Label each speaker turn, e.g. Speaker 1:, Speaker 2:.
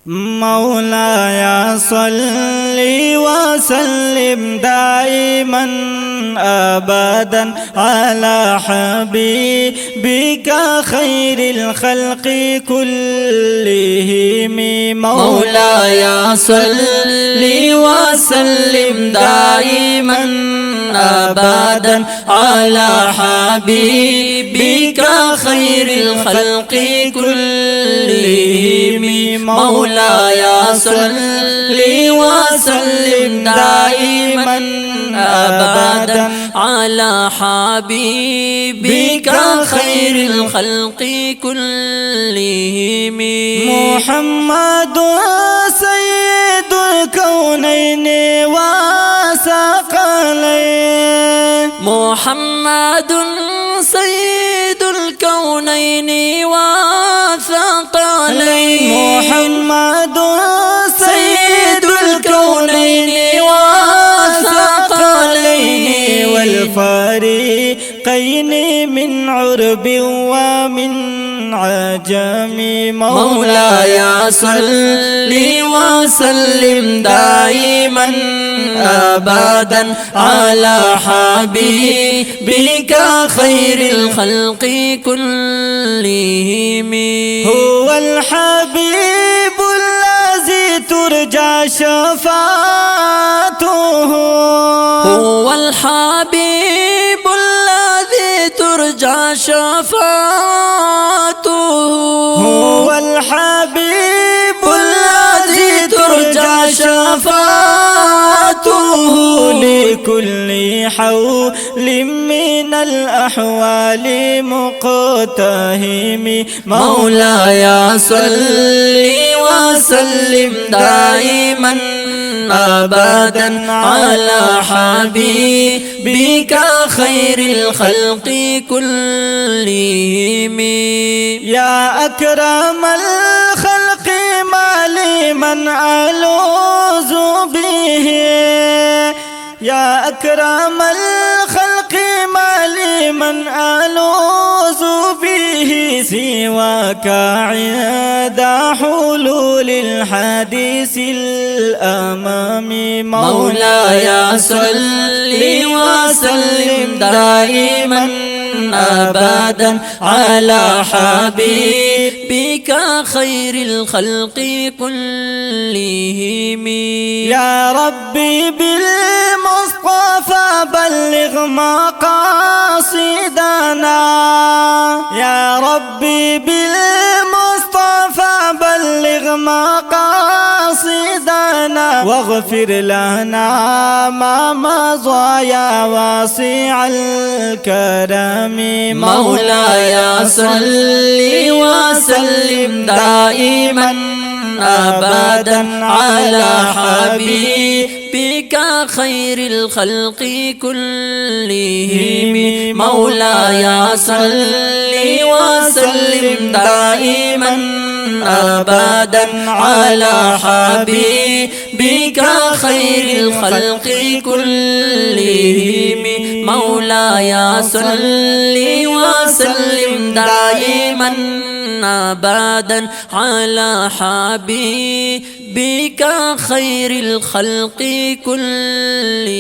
Speaker 1: مولاي صل وسلم دائما أبدا على حبيبك خير الخلق كلهم.
Speaker 2: مولاي صل وسلم دائما أبدا على حبيبك خير الخلق كلهم. مولاي صل وسلم دائما أبدا على حبيبك خير الخلق كلهم.
Speaker 1: محمد سيد الكونين وثقلين.
Speaker 2: محمد سيد الكونين وثقلين.
Speaker 1: محمد سيد الكونين وثقلين والفريقين من عرب ومن عجم.
Speaker 2: مولاي صل وسلم دائما أبدا على حبيبك خير الخلق كلهم.
Speaker 1: هو الحبيب الذي ترجى شفاعته.
Speaker 2: هو الحبيب الذي ترجى شفاعته.
Speaker 1: هو الحبيب الذي ترجى شفاعته لكل حول من الأحوال مقتهم.
Speaker 2: مولاي صل وسلم دائما أبدا على حبيبك خير الخلق كلهم.
Speaker 1: يا أكرم الخلق ما لمن ألوذ به. يا أكرم الخلق ما لمن ألوذ به سواك عند حلول الحديث الأمام.
Speaker 2: مولاي صل وسلم دائما أبدا على حبيبك خير الخلق كلهم.
Speaker 1: يا ربي بالمصطفى بلغ مقاصدنا. يا ربي بالمصطفى بلغ مقاصدنا واغفر لنا ما مضى يا واسع الكرم.
Speaker 2: مولاي صل وسلم دائما أبدا على حبيبك خير الخلق كلهم. مولاي صل وسلم دائما أبدا على حبيبك خير الخلق كلهم. مولاي صل وسلم دائما أبدا على حبيبك خير الخلق كلهم.